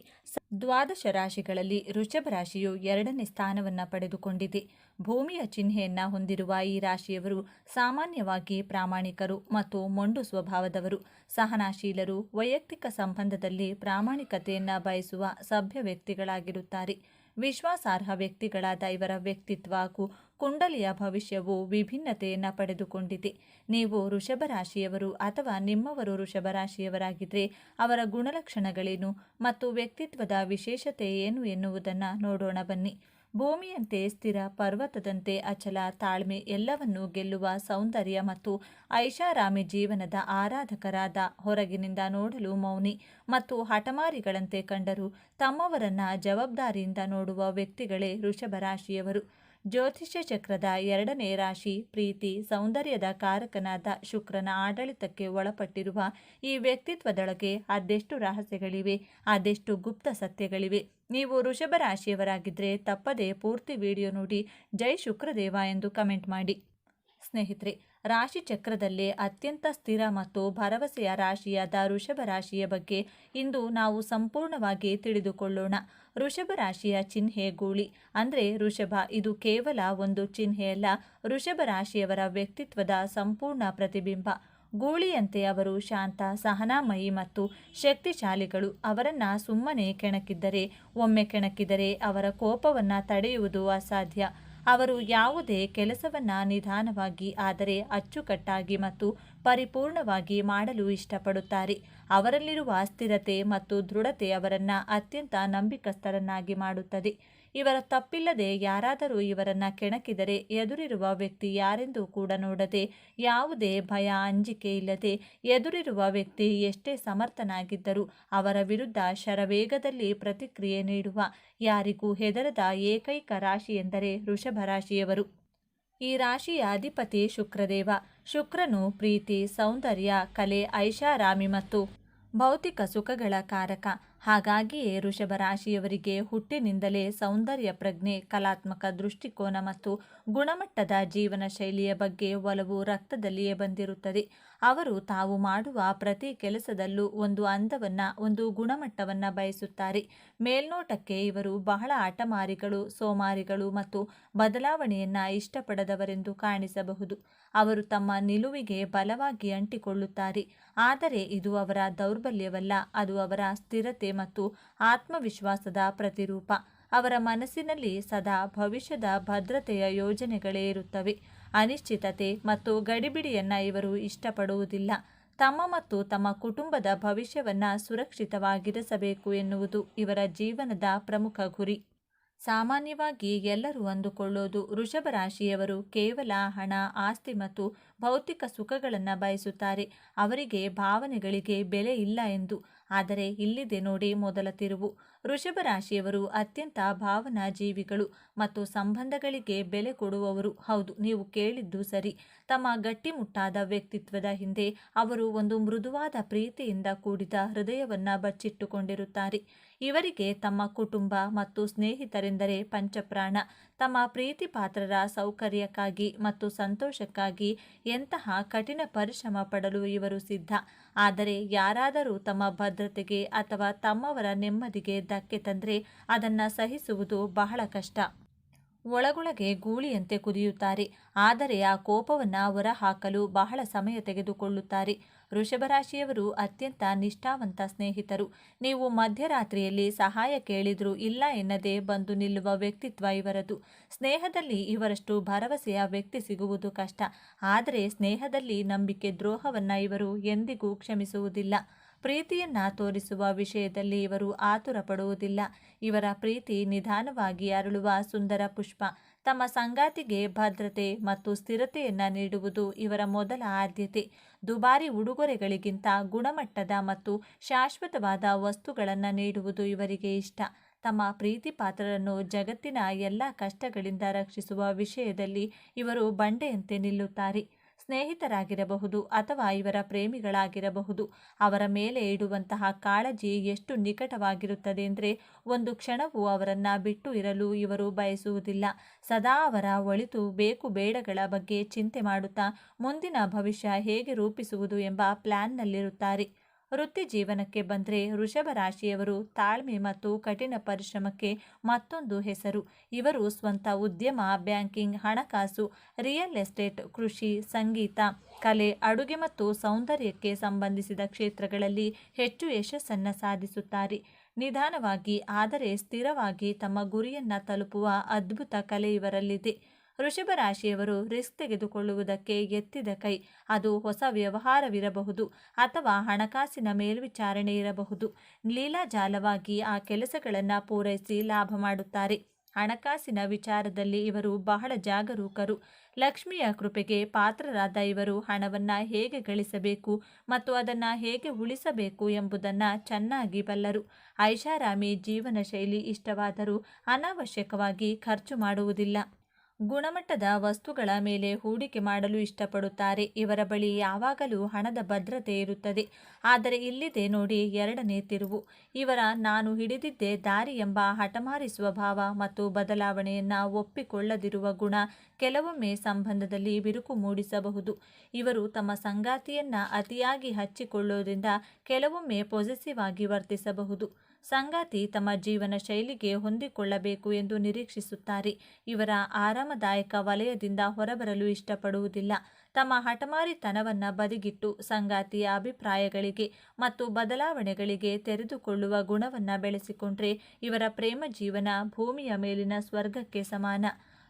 ದ್ವಾದಶ ರಾಶಿಗಳಲ್ಲಿ ವೃಷಭ ರಾಶಿಯು 2ನೇ ಸ್ಥಾನವನ್ನು ಪಡೆದುಕೊಂಡಿದೆ. ಭೂಮಿಯ ಚಿಹ್ನೆಯನ್ನು ಹೊಂದಿರುವ ಈ ರಾಶಿಯವರು ಸಾಮಾನ್ಯವಾಗಿ ಪ್ರಾಮಾಣಿಕರು ಮತ್ತು ಮೊಂಡು ಸ್ವಭಾವದವರು. ಸಹನಾಶೀಲರು, ವೈಯಕ್ತಿಕ ಸಂಬಂಧದಲ್ಲಿ ಪ್ರಾಮಾಣಿಕತೆಯನ್ನು ಬಯಸುವ ಸಭ್ಯ ವ್ಯಕ್ತಿಗಳಾಗಿರುತ್ತಾರೆ. ವಿಶ್ವಾಸಾರ್ಹ ವ್ಯಕ್ತಿಗಳಾದ ಇವರ ವ್ಯಕ್ತಿತ್ವ ಹಾಗೂ ಕುಂಡಲಿಯ ಭವಿಷ್ಯವು ವಿಭಿನ್ನತೆಯನ್ನು ಪಡೆದುಕೊಂಡಿದೆ. ನೀವು ವೃಷಭ ರಾಶಿಯವರು ಅಥವಾ ನಿಮ್ಮವರು ವೃಷಭ ರಾಶಿಯವರಾಗಿದ್ದರೆ ಅವರ ಗುಣಲಕ್ಷಣಗಳೇನು ಮತ್ತು ವ್ಯಕ್ತಿತ್ವದ ವಿಶೇಷತೆ ಏನು ಎನ್ನುವುದನ್ನು ನೋಡೋಣ ಬನ್ನಿ. ಭೂಮಿಯಂತೆ ಸ್ಥಿರ, ಪರ್ವತದಂತೆ ಅಚಲ, ತಾಳ್ಮೆ, ಎಲ್ಲವನ್ನೂ ಗೆಲ್ಲುವ ಸೌಂದರ್ಯ ಮತ್ತು ಐಷಾರಾಮಿ ಜೀವನದ ಆರಾಧಕರಾದ, ಹೊರಗಿನಿಂದ ನೋಡಲು ಮೌನಿ ಮತ್ತು ಹಠಮಾರಿಗಳಂತೆ ಕಂಡರೂ ತಮ್ಮವರನ್ನ ಜವಾಬ್ದಾರಿಯಿಂದ ನೋಡುವ ವ್ಯಕ್ತಿಗಳೇ ವೃಷಭ ರಾಶಿಯವರು. ಜ್ಯೋತಿಷ್ಯ ಚಕ್ರದ 2ನೇ ರಾಶಿ ಪ್ರೀತಿ, ಸೌಂದರ್ಯದ ಕಾರಕನಾದ ಶುಕ್ರನ ಆಡಳಿತಕ್ಕೆ ಒಳಪಟ್ಟಿರುವ ಈ ವ್ಯಕ್ತಿತ್ವದೊಳಗೆ ಅದೆಷ್ಟು ರಹಸ್ಯಗಳಿವೆ, ಅದೆಷ್ಟು ಗುಪ್ತ ಸತ್ಯಗಳಿವೆ. ನೀವು ವೃಷಭ ರಾಶಿಯವರಾಗಿದ್ದರೆ ತಪ್ಪದೆ ಪೂರ್ತಿ ವಿಡಿಯೋ ನೋಡಿ ಜೈ ಶುಕ್ರದೇವ ಎಂದು ಕಮೆಂಟ್ ಮಾಡಿ. ಸ್ನೇಹಿತರೆ, ರಾಶಿ ಚಕ್ರದಲ್ಲೇ ಅತ್ಯಂತ ಸ್ಥಿರ ಮತ್ತು ಭರವಸೆಯ ರಾಶಿಯಾದ ವೃಷಭ ರಾಶಿಯ ಬಗ್ಗೆ ಇಂದು ನಾವು ಸಂಪೂರ್ಣವಾಗಿ ತಿಳಿದುಕೊಳ್ಳೋಣ. ವೃಷಭ ರಾಶಿಯ ಚಿಹ್ನೆ ಗೂಳಿ. ಅಂದರೆ ವೃಷಭ ಇದು ಕೇವಲ ಒಂದು ಚಿಹ್ನೆಯಲ್ಲ, ವೃಷಭ ರಾಶಿಯವರ ವ್ಯಕ್ತಿತ್ವದ ಸಂಪೂರ್ಣ ಪ್ರತಿಬಿಂಬ. ಗೂಳಿಯಂತೆ ಅವರು ಶಾಂತ, ಸಹನಾಮಯಿ ಮತ್ತು ಶಕ್ತಿಶಾಲಿಗಳು. ಅವರನ್ನು ಸುಮ್ಮನೆ ಒಮ್ಮೆ ಕೆಣಕಿದರೆ ಅವರ ಕೋಪವನ್ನು ತಡೆಯುವುದು ಅಸಾಧ್ಯ. ಅವರು ಯಾವುದೇ ಕೆಲಸವನ್ನು ನಿಧಾನವಾಗಿ ಆದರೆ ಅಚ್ಚುಕಟ್ಟಾಗಿ ಮತ್ತು ಪರಿಪೂರ್ಣವಾಗಿ ಮಾಡಲು ಇಷ್ಟಪಡುತ್ತಾರೆ. ಅವರಲ್ಲಿರುವ ಸ್ಥಿರತೆ ಮತ್ತು ದೃಢತೆ ಅವರನ್ನು ಅತ್ಯಂತ ನಂಬಿಕಸ್ಥರನ್ನಾಗಿ ಮಾಡುತ್ತದೆ. ಇವರ ತಪ್ಪಿಲ್ಲದೆ ಯಾರಾದರೂ ಇವರನ್ನು ಕೆಣಕಿದರೆ ಎದುರಿರುವ ವ್ಯಕ್ತಿ ಯಾರೆಂದು ಕೂಡ ನೋಡದೆ, ಯಾವುದೇ ಭಯ ಅಂಜಿಕೆ ಇಲ್ಲದೆ ಎದುರಿರುವ ವ್ಯಕ್ತಿ ಎಷ್ಟೇ ಸಮರ್ಥನಾಗಿದ್ದರೂ ಅವರ ವಿರುದ್ಧ ಶರವೇಗದಲ್ಲಿ ಪ್ರತಿಕ್ರಿಯೆ ನೀಡುವ, ಯಾರಿಗೂ ಹೆದರದ ಏಕೈಕ ರಾಶಿ ಎಂದರೆ ವೃಷಭ ರಾಶಿಯವರು. ಈ ರಾಶಿಯ ಅಧಿಪತಿ ಶುಕ್ರದೇವ. ಶುಕ್ರನು ಪ್ರೀತಿ, ಸೌಂದರ್ಯ, ಕಲೆ, ಐಷಾರಾಮಿ ಮತ್ತು ಭೌತಿಕ ಸುಖಗಳ ಕಾರಕ. ಹಾಗಾಗಿಯೇ ವೃಷಭ ರಾಶಿಯವರಿಗೆ ಹುಟ್ಟಿನಿಂದಲೇ ಸೌಂದರ್ಯ ಪ್ರಜ್ಞೆ, ಕಲಾತ್ಮಕ ದೃಷ್ಟಿಕೋನ ಮತ್ತು ಗುಣಮಟ್ಟದ ಜೀವನ ಶೈಲಿಯ ಬಗ್ಗೆ ಒಲವು ರಕ್ತದಲ್ಲಿಯೇ ಬಂದಿರುತ್ತದೆ. ಅವರು ತಾವು ಮಾಡುವ ಪ್ರತಿ ಕೆಲಸದಲ್ಲೂ ಒಂದು ಅಂದವನ್ನು, ಒಂದು ಗುಣಮಟ್ಟವನ್ನು ಬಯಸುತ್ತಾರೆ. ಮೇಲ್ನೋಟಕ್ಕೆ ಇವರು ಬಹಳ ಹಠಮಾರಿಗಳು, ಸೋಮಾರಿಗಳು ಮತ್ತು ಬದಲಾವಣೆಯನ್ನು ಇಷ್ಟಪಡದವರೆಂದು ಕಾಣಿಸಬಹುದು. ಅವರು ತಮ್ಮ ನಿಲುವಿಗೆ ಬಲವಾಗಿ ಅಂಟಿಕೊಳ್ಳುತ್ತಾರೆ. ಆದರೆ ಇದು ಅವರ ದೌರ್ಬಲ್ಯವಲ್ಲ, ಅದು ಅವರ ಸ್ಥಿರತೆ ಮತ್ತು ಆತ್ಮವಿಶ್ವಾಸದ ಪ್ರತಿರೂಪ. ಅವರ ಮನಸ್ಸಿನಲ್ಲಿ ಸದಾ ಭವಿಷ್ಯದ ಭದ್ರತೆಯ ಯೋಜನೆಗಳೇ ಇರುತ್ತವೆ. ಅನಿಶ್ಚಿತತೆ ಮತ್ತು ಗಡಿಬಿಡಿಯನ್ನು ಇವರು ಇಷ್ಟಪಡುವುದಿಲ್ಲ. ತಮ್ಮ ಮತ್ತು ತಮ್ಮ ಕುಟುಂಬದ ಭವಿಷ್ಯವನ್ನು ಸುರಕ್ಷಿತವಾಗಿರಿಸಬೇಕು ಎನ್ನುವುದು ಇವರ ಜೀವನದ ಪ್ರಮುಖ ಗುರಿ. ಸಾಮಾನ್ಯವಾಗಿ ಎಲ್ಲರೂ ಅಂದುಕೊಳ್ಳೋದು ವೃಷಭ ರಾಶಿಯವರು ಕೇವಲ ಹಣ, ಆಸ್ತಿ ಮತ್ತು ಭೌತಿಕ ಸುಖಗಳನ್ನು ಬಯಸುತ್ತಾರೆ. ಅವರಿಗೆ ಭಾವನೆಗಳಿಗೆ ಬೆಲೆ ಇಲ್ಲ ಎಂದು. ಆದರೆ ಇಲ್ಲಿದೆ ನೋಡಿ ಮೊದಲ ತಿರುವು. ವೃಷಭ ರಾಶಿಯವರು ಅತ್ಯಂತ ಭಾವನಾ ಜೀವಿಗಳು ಮತ್ತು ಸಂಬಂಧಗಳಿಗೆ ಬೆಲೆ ಕೊಡುವವರು. ಹೌದು, ನೀವು ಕೇಳಿದ್ದು ಸರಿ. ತಮ್ಮ ಗಟ್ಟಿಮುಟ್ಟಾದ ವ್ಯಕ್ತಿತ್ವದ ಹಿಂದೆ ಅವರು ಒಂದು ಮೃದುವಾದ ಪ್ರೀತಿಯಿಂದ ಕೂಡಿದ ಹೃದಯವನ್ನ ಬಚ್ಚಿಟ್ಟುಕೊಂಡಿರುತ್ತಾರೆ. ಇವರಿಗೆ ತಮ್ಮ ಕುಟುಂಬ ಮತ್ತು ಸ್ನೇಹಿತರೆಂದರೆ ಪಂಚಪ್ರಾಣ. ತಮ್ಮ ಪ್ರೀತಿ ಪಾತ್ರರ ಸೌಕರ್ಯಕ್ಕಾಗಿ ಮತ್ತು ಸಂತೋಷಕ್ಕಾಗಿ ಎಂತಹ ಕಠಿಣ ಪರಿಶ್ರಮ ಪಡಲು ಇವರು ಸಿದ್ಧ. ಆದರೆ ಯಾರಾದರೂ ತಮ್ಮ ಭದ್ರತೆಗೆ ಅಥವಾ ತಮ್ಮವರ ನೆಮ್ಮದಿಗೆ ಧಕ್ಕೆ ತಂದರೆ ಅದನ್ನು ಸಹಿಸುವುದು ಬಹಳ ಕಷ್ಟ. ಒಳಗೊಳಗೆ ಗೂಳಿಯಂತೆ ಕುದಿಯುತ್ತಾರೆ, ಆದರೆ ಆ ಕೋಪವನ್ನು ಹೊರಹಾಕಲು ಬಹಳ ಸಮಯ ತೆಗೆದುಕೊಳ್ಳುತ್ತಾರೆ. ವೃಷಭರಾಶಿಯವರು ಅತ್ಯಂತ ನಿಷ್ಠಾವಂತ ಸ್ನೇಹಿತರು. ನೀವು ಮಧ್ಯರಾತ್ರಿಯಲ್ಲಿ ಸಹಾಯ ಕೇಳಿದ್ರೂ ಇಲ್ಲ ಎನ್ನದೇ ಬಂದು ನಿಲ್ಲುವ ವ್ಯಕ್ತಿತ್ವ ಇವರದು. ಸ್ನೇಹದಲ್ಲಿ ಇವರಷ್ಟು ಭರವಸೆಯ ವ್ಯಕ್ತಿ ಸಿಗುವುದು ಕಷ್ಟ. ಆದರೆ ಸ್ನೇಹದಲ್ಲಿ ನಂಬಿಕೆ ದ್ರೋಹವನ್ನು ಇವರು ಎಂದಿಗೂ ಕ್ಷಮಿಸುವುದಿಲ್ಲ. ಪ್ರೀತಿಯನ್ನ ತೋರಿಸುವ ವಿಷಯದಲ್ಲಿ ಇವರು ಆತುರ ಪಡುವುದಿಲ್ಲ. ಇವರ ಪ್ರೀತಿ ನಿಧಾನವಾಗಿ ಅರಳುವ ಸುಂದರ ಪುಷ್ಪ. ತಮ್ಮ ಸಂಗಾತಿಗೆ ಭದ್ರತೆ ಮತ್ತು ಸ್ಥಿರತೆಯನ್ನ ನೀಡುವುದು ಇವರ ಮೊದಲ ಆದ್ಯತೆ. ದುಬಾರಿ ಉಡುಗೊರೆಗಳಿಗಿಂತ ಗುಣಮಟ್ಟದ ಮತ್ತು ಶಾಶ್ವತವಾದ ವಸ್ತುಗಳನ್ನು ನೀಡುವುದು ಇವರಿಗೆ ಇಷ್ಟ. ತಮ್ಮ ಪ್ರೀತಿ ಪಾತ್ರರನ್ನು ಜಗತ್ತಿನ ಎಲ್ಲ ಕಷ್ಟಗಳಿಂದ ರಕ್ಷಿಸುವ ವಿಷಯದಲ್ಲಿ ಇವರು ಬಂಡೆಯಂತೆ ನಿಲ್ಲುತ್ತಾರೆ. ಸ್ನೇಹಿತರಾಗಿರಬಹುದು ಅಥವಾ ಇವರ ಪ್ರೇಮಿಗಳಾಗಿರಬಹುದು, ಅವರ ಮೇಲೆ ಇಡುವಂತಹ ಕಾಳಜಿ ಎಷ್ಟು ನಿಕಟವಾಗಿರುತ್ತದೆ ಎಂದರೆ ಒಂದು ಕ್ಷಣವೂ ಅವರನ್ನು ಬಿಟ್ಟು ಇರಲು ಇವರು ಬಯಸುವುದಿಲ್ಲ. ಸದಾ ಅವರ ಒಳಿತು ಬೇಕು ಬೇಡಗಳ ಬಗ್ಗೆ ಚಿಂತೆ ಮಾಡುತ್ತಾ ಮುಂದಿನ ಭವಿಷ್ಯ ಹೇಗೆ ರೂಪಿಸುವುದು ಎಂಬ ಪ್ಲಾನ್ನಲ್ಲಿರುತ್ತಾರೆ. ವೃತ್ತಿ ಜೀವನಕ್ಕೆ ಬಂದರೆ ವೃಷಭ ರಾಶಿಯವರು ತಾಳ್ಮೆ ಮತ್ತು ಕಠಿಣ ಪರಿಶ್ರಮಕ್ಕೆ ಮತ್ತೊಂದು ಹೆಸರು. ಇವರು ಸ್ವಂತ ಉದ್ಯಮ, ಬ್ಯಾಂಕಿಂಗ್, ಹಣಕಾಸು, ರಿಯಲ್ ಎಸ್ಟೇಟ್, ಕೃಷಿ, ಸಂಗೀತ, ಕಲೆ, ಅಡುಗೆ ಮತ್ತು ಸೌಂದರ್ಯಕ್ಕೆ ಸಂಬಂಧಿಸಿದ ಕ್ಷೇತ್ರಗಳಲ್ಲಿ ಹೆಚ್ಚು ಯಶಸ್ಸನ್ನು ಸಾಧಿಸುತ್ತಾರೆ. ನಿಧಾನವಾಗಿ ಆದರೆ ಸ್ಥಿರವಾಗಿ ತಮ್ಮ ಗುರಿಯನ್ನು ತಲುಪುವ ಅದ್ಭುತ ಕಲೆ ಇವರಲ್ಲಿದೆ. ವೃಷಭ ರಾಶಿಯವರು ರಿಸ್ಕ್ ತೆಗೆದುಕೊಳ್ಳುವುದಕ್ಕೆ ಎತ್ತಿದ ಕೈ. ಅದು ಹೊಸ ವ್ಯವಹಾರವಿರಬಹುದು ಅಥವಾ ಹಣಕಾಸಿನ ಮೇಲ್ವಿಚಾರಣೆ ಇರಬಹುದು. ಲೀಲಾಜಾಲವಾಗಿ ಆ ಕೆಲಸಗಳನ್ನು ಪೂರೈಸಿ ಲಾಭ ಮಾಡುತ್ತಾರೆ. ಹಣಕಾಸಿನ ವಿಚಾರದಲ್ಲಿ ಇವರು ಬಹಳ ಜಾಗರೂಕರು. ಲಕ್ಷ್ಮಿಯ ಕೃಪೆಗೆ ಪಾತ್ರರಾದ ಇವರು ಹಣವನ್ನು ಹೇಗೆ ಗಳಿಸಬೇಕು ಮತ್ತು ಅದನ್ನು ಹೇಗೆ ಉಳಿಸಬೇಕು ಎಂಬುದನ್ನು ಚೆನ್ನಾಗಿ ಬಲ್ಲರು. ಐಷಾರಾಮಿ ಜೀವನ ಶೈಲಿ ಇಷ್ಟವಾದರೂ ಅನಾವಶ್ಯಕವಾಗಿ ಖರ್ಚು ಮಾಡುವುದಿಲ್ಲ. ಗುಣಮಟ್ಟದ ವಸ್ತುಗಳ ಮೇಲೆ ಹೂಡಿಕೆ ಮಾಡಲು ಇಷ್ಟಪಡುತ್ತಾರೆ. ಇವರ ಬಳಿ ಯಾವಾಗಲೂ ಹಣದ ಭದ್ರತೆ ಇರುತ್ತದೆ. ಆದರೆ ಇಲ್ಲಿದೆ ನೋಡಿ ಎರಡನೇ ತಿರುವು. ಇವರ ನಾನು ಹಿಡಿದಿದ್ದೇ ದಾರಿ ಎಂಬ ಹಠಮಾರಿ ಸ್ವಭಾವ ಮತ್ತು ಬದಲಾವಣೆಯನ್ನು ಒಪ್ಪಿಕೊಳ್ಳದಿರುವ ಗುಣ ಕೆಲವೊಮ್ಮೆ ಸಂಬಂಧದಲ್ಲಿ ಬಿರುಕು ಮೂಡಿಸಬಹುದು. ಇವರು ತಮ್ಮ ಸಂಗಾತಿಯನ್ನ ಅತಿಯಾಗಿ ಹಚ್ಚಿಕೊಳ್ಳೋದ್ರಿಂದ ಕೆಲವೊಮ್ಮೆ ಪೊಸೆಸಿವ್ ಆಗಿ ವರ್ತಿಸಬಹುದು. ಸಂಗಾತಿ ತಮ್ಮ ಜೀವನ ಶೈಲಿಗೆ ಹೊಂದಿಕೊಳ್ಳಬೇಕು ಎಂದು ನಿರೀಕ್ಷಿಸುತ್ತಾರೆ. ಇವರ ಆರಾಮದಾಯಕ ವಲಯದಿಂದ ಹೊರಬರಲು ಇಷ್ಟಪಡುವುದಿಲ್ಲ. ತಮ್ಮ ಹಠಮಾರಿತನವನ್ನು ಬದಿಗಿಟ್ಟು ಸಂಗಾತಿಯ ಅಭಿಪ್ರಾಯಗಳಿಗೆ ಮತ್ತು ಬದಲಾವಣೆಗಳಿಗೆ ತೆರೆದುಕೊಳ್ಳುವ ಗುಣವನ್ನು ಬೆಳೆಸಿಕೊಂಡ್ರೆ ಇವರ ಪ್ರೇಮ ಜೀವನ ಭೂಮಿಯ ಮೇಲಿನ ಸ್ವರ್ಗಕ್ಕೆ ಸಮಾನ.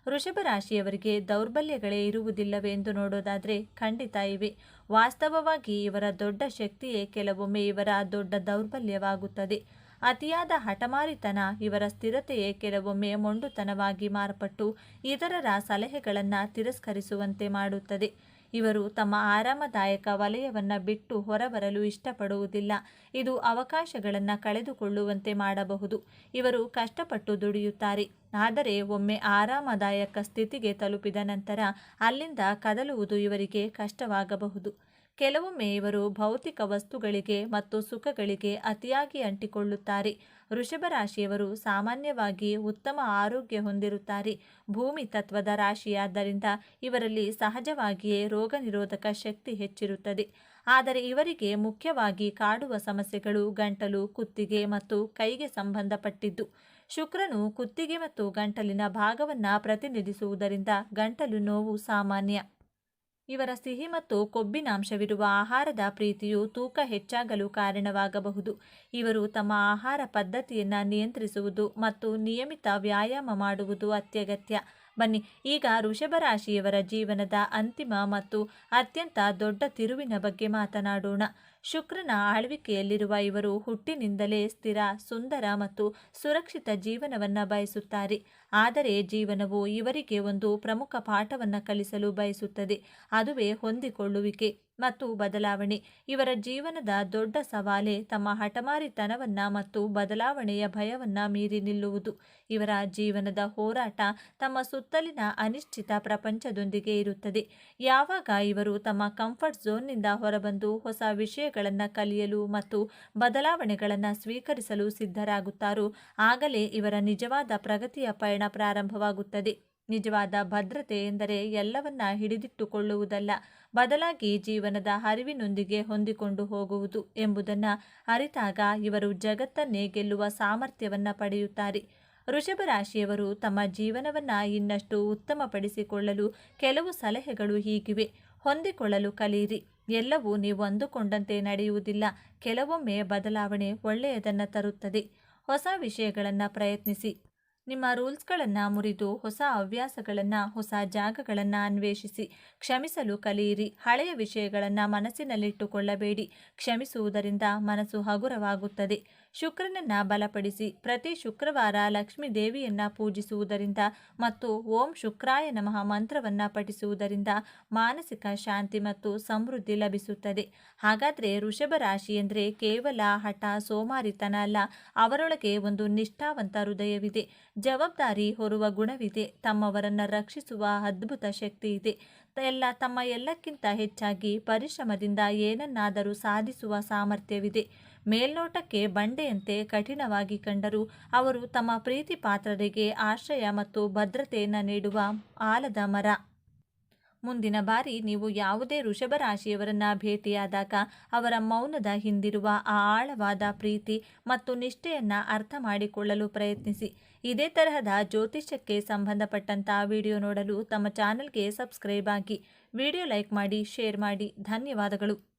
ವೃಷಭ ರಾಶಿಯವರಿಗೆ ದೌರ್ಬಲ್ಯಗಳೇ ಇರುವುದಿಲ್ಲವೇ ಎಂದು ನೋಡೋದಾದರೆ ಖಂಡಿತ ಇವೆ. ವಾಸ್ತವವಾಗಿ ಇವರ ದೊಡ್ಡ ಶಕ್ತಿಯೇ ಕೆಲವೊಮ್ಮೆ ಇವರ ದೊಡ್ಡ ದೌರ್ಬಲ್ಯವಾಗುತ್ತದೆ. ಅತಿಯಾದ ಹಠಮಾರಿತನ ಇವರ ಸ್ಥಿರತೆಯೇ ಕೆಲವೊಮ್ಮೆ ಮೊಂಡುತನವಾಗಿ ಮಾರ್ಪಟ್ಟು ಇತರರ ಸಲಹೆಗಳನ್ನು ತಿರಸ್ಕರಿಸುವಂತೆ ಮಾಡುತ್ತದೆ. ಇವರು ತಮ್ಮ ಆರಾಮದಾಯಕ ವಲಯವನ್ನು ಬಿಟ್ಟು ಹೊರಬರಲು ಇಷ್ಟಪಡುವುದಿಲ್ಲ. ಇದು ಅವಕಾಶಗಳನ್ನು ಕಳೆದುಕೊಳ್ಳುವಂತೆ ಮಾಡಬಹುದು. ಇವರು ಕಷ್ಟಪಟ್ಟು ದುಡಿಯುತ್ತಾರೆ, ಆದರೆ ಒಮ್ಮೆ ಆರಾಮದಾಯಕ ಸ್ಥಿತಿಗೆ ತಲುಪಿದ ನಂತರ ಅಲ್ಲಿಂದ ಕದಲುವುದು ಇವರಿಗೆ ಕಷ್ಟವಾಗಬಹುದು. ಕೆಲವೊಮ್ಮೆ ಇವರು ಭೌತಿಕ ವಸ್ತುಗಳಿಗೆ ಮತ್ತು ಸುಖಗಳಿಗೆ ಅತಿಯಾಗಿ ಅಂಟಿಕೊಳ್ಳುತ್ತಾರೆ. ವೃಷಭ ರಾಶಿಯವರು ಸಾಮಾನ್ಯವಾಗಿ ಉತ್ತಮ ಆರೋಗ್ಯ ಹೊಂದಿರುತ್ತಾರೆ. ಭೂಮಿ ತತ್ವದ ರಾಶಿಯಾದ್ದರಿಂದ ಇವರಲ್ಲಿ ಸಹಜವಾಗಿಯೇ ರೋಗ ನಿರೋಧಕ ಶಕ್ತಿ ಹೆಚ್ಚಿರುತ್ತದೆ. ಆದರೆ ಇವರಿಗೆ ಮುಖ್ಯವಾಗಿ ಕಾಡುವ ಸಮಸ್ಯೆಗಳು ಗಂಟಲು, ಕುತ್ತಿಗೆ ಮತ್ತು ಕೈಗೆ ಸಂಬಂಧಪಟ್ಟಿದ್ದು. ಶುಕ್ರನು ಕುತ್ತಿಗೆ ಮತ್ತು ಗಂಟಲಿನ ಭಾಗವನ್ನು ಪ್ರತಿನಿಧಿಸುವುದರಿಂದ ಗಂಟಲು ನೋವು ಸಾಮಾನ್ಯ. ಇವರ ಸಿಹಿ ಮತ್ತು ಕೊಬ್ಬಿನಾಂಶವಿರುವ ಆಹಾರದ ಪ್ರೀತಿಯು ತೂಕ ಹೆಚ್ಚಾಗಲು ಕಾರಣವಾಗಬಹುದು. ಇವರು ತಮ್ಮ ಆಹಾರ ಪದ್ಧತಿಯನ್ನು ನಿಯಂತ್ರಿಸುವುದು ಮತ್ತು ನಿಯಮಿತ ವ್ಯಾಯಾಮ ಮಾಡುವುದು ಅತ್ಯಗತ್ಯ. ಬನ್ನಿ ಈಗ ವೃಷಭ ರಾಶಿಯವರ ಜೀವನದ ಅಂತಿಮ ಮತ್ತು ಅತ್ಯಂತ ದೊಡ್ಡ ತಿರುವಿನ ಬಗ್ಗೆ ಮಾತನಾಡೋಣ. ಶುಕ್ರನ ಆಳ್ವಿಕೆಯಲ್ಲಿರುವ ಇವರು ಹುಟ್ಟಿನಿಂದಲೇ ಸ್ಥಿರ, ಸುಂದರ ಮತ್ತು ಸುರಕ್ಷಿತ ಜೀವನವನ್ನು ಬಯಸುತ್ತಾರೆ. ಆದರೆ ಜೀವನವು ಇವರಿಗೆ ಒಂದು ಪ್ರಮುಖ ಪಾಠವನ್ನು ಕಲಿಸಲು ಬಯಸುತ್ತದೆ. ಅದುವೇ ಹೊಂದಿಕೊಳ್ಳುವಿಕೆ ಮತ್ತು ಬದಲಾವಣೆ. ಇವರ ಜೀವನದ ದೊಡ್ಡ ಸವಾಲೇ ತಮ್ಮ ಹಠಮಾರಿತನವನ್ನ ಮತ್ತು ಬದಲಾವಣೆಯ ಭಯವನ್ನ ಮೀರಿ ನಿಲ್ಲುವುದು. ಇವರ ಜೀವನದ ಹೋರಾಟ ತಮ್ಮ ಸುತ್ತಲಿನ ಅನಿಶ್ಚಿತ ಪ್ರಪಂಚದೊಂದಿಗೆ ಇರುತ್ತದೆ. ಯಾವಾಗ ಇವರು ತಮ್ಮ ಕಂಫರ್ಟ್ ಝೋನ್ನಿಂದ ಹೊರಬಂದು ಹೊಸ ವಿಷಯಗಳನ್ನು ಕಲಿಯಲು ಮತ್ತು ಬದಲಾವಣೆಗಳನ್ನು ಸ್ವೀಕರಿಸಲು ಸಿದ್ಧರಾಗುತ್ತಾರೋ ಆಗಲೇ ಇವರ ನಿಜವಾದ ಪ್ರಗತಿಯ ಪಯಣ ಪ್ರಾರಂಭವಾಗುತ್ತದೆ. ನಿಜವಾದ ಭದ್ರತೆ ಎಂದರೆ ಎಲ್ಲವನ್ನ ಹಿಡಿದಿಟ್ಟುಕೊಳ್ಳುವುದಲ್ಲ, ಬದಲಾಗಿ ಜೀವನದ ಹರಿವಿನೊಂದಿಗೆ ಹೊಂದಿಕೊಂಡು ಹೋಗುವುದು ಎಂಬುದನ್ನು ಅರಿತಾಗ ಇವರು ಜಗತ್ತನ್ನೇ ಗೆಲ್ಲುವ ಸಾಮರ್ಥ್ಯವನ್ನು ಪಡೆಯುತ್ತಾರೆ. ವೃಷಭ ರಾಶಿಯವರು ತಮ್ಮ ಜೀವನವನ್ನು ಇನ್ನಷ್ಟು ಉತ್ತಮಪಡಿಸಿಕೊಳ್ಳಲು ಕೆಲವು ಸಲಹೆಗಳು ಹೀಗಿವೆ. ಹೊಂದಿಕೊಳ್ಳಲು ಕಲಿಯಿರಿ. ಎಲ್ಲವೂ ನೀವು ಅಂದುಕೊಂಡಂತೆ ನಡೆಯುವುದಿಲ್ಲ. ಕೆಲವೊಮ್ಮೆ ಬದಲಾವಣೆ ಒಳ್ಳೆಯದನ್ನು ತರುತ್ತದೆ. ಹೊಸ ವಿಷಯಗಳನ್ನು ಪ್ರಯತ್ನಿಸಿ. ನಿಮ್ಮ ರೂಲ್ಸ್ಗಳನ್ನು ಮುರಿದು ಹೊಸ ಹವ್ಯಾಸಗಳನ್ನು, ಹೊಸ ಜಾಗಗಳನ್ನು ಅನ್ವೇಷಿಸಿ. ಕ್ಷಮಿಸಲು ಕಲಿಯಿರಿ. ಹಳೆಯ ವಿಷಯಗಳನ್ನು ಮನಸ್ಸಿನಲ್ಲಿಟ್ಟುಕೊಳ್ಳಬೇಡಿ. ಕ್ಷಮಿಸುವುದರಿಂದ ಮನಸ್ಸು ಹಗುರವಾಗುತ್ತದೆ. ಶುಕ್ರನನ್ನು ಬಲಪಡಿಸಿ. ಪ್ರತಿ ಶುಕ್ರವಾರ ಲಕ್ಷ್ಮೀ ದೇವಿಯನ್ನು ಪೂಜಿಸುವುದರಿಂದ ಮತ್ತು ಓಂ ಶುಕ್ರಾಯ ನಮಃ ಮಂತ್ರವನ್ನು ಪಠಿಸುವುದರಿಂದ ಮಾನಸಿಕ ಶಾಂತಿ ಮತ್ತು ಸಮೃದ್ಧಿ ಲಭಿಸುತ್ತದೆ. ಹಾಗಾದರೆ ವೃಷಭ ರಾಶಿ ಎಂದರೆ ಕೇವಲ ಹಠ, ಸೋಮಾರಿತನ ಅಲ್ಲ. ಅವರೊಳಗೆ ಒಂದು ನಿಷ್ಠಾವಂತ ಹೃದಯವಿದೆ, ಜವಾಬ್ದಾರಿ ಹೊರುವ ಗುಣವಿದೆ, ತಮ್ಮವರನ್ನು ರಕ್ಷಿಸುವ ಅದ್ಭುತ ಶಕ್ತಿ ಇದೆ. ತಮ್ಮ ಎಲ್ಲಕ್ಕಿಂತ ಹೆಚ್ಚಾಗಿ ಪರಿಶ್ರಮದಿಂದ ಏನನ್ನಾದರೂ ಸಾಧಿಸುವ ಸಾಮರ್ಥ್ಯವಿದೆ. ಮೇಲ್ನೋಟಕ್ಕೆ ಬಂಡೆಯಂತೆ ಕಠಿಣವಾಗಿ ಕಂಡರೂ ಅವರು ತಮ್ಮ ಪ್ರೀತಿ ಪಾತ್ರರಿಗೆ ಆಶ್ರಯ ಮತ್ತು ಭದ್ರತೆಯನ್ನು ನೀಡುವ ಆಲದ ಮರ. ಮುಂದಿನ ಬಾರಿ ನೀವು ಯಾವುದೇ ವೃಷಭ ರಾಶಿಯವರನ್ನ ಭೇಟಿಯಾದಾಗ ಅವರ ಮೌನದ ಹಿಂದಿರುವ ಆ ಆಳವಾದ ಪ್ರೀತಿ ಮತ್ತು ನಿಷ್ಠೆಯನ್ನು ಅರ್ಥ ಮಾಡಿಕೊಳ್ಳಲು ಪ್ರಯತ್ನಿಸಿ. ಇದೇ ತರಹದ ಜ್ಯೋತಿಷ್ಯಕ್ಕೆ ಸಂಬಂಧಪಟ್ಟಂಥ ವಿಡಿಯೋ ನೋಡಲು ತಮ್ಮ ಚಾನಲ್ಗೆ ಸಬ್ಸ್ಕ್ರೈಬ್ ಆಗಿ. ವಿಡಿಯೋ ಲೈಕ್ ಮಾಡಿ, ಶೇರ್ ಮಾಡಿ. ಧನ್ಯವಾದಗಳು.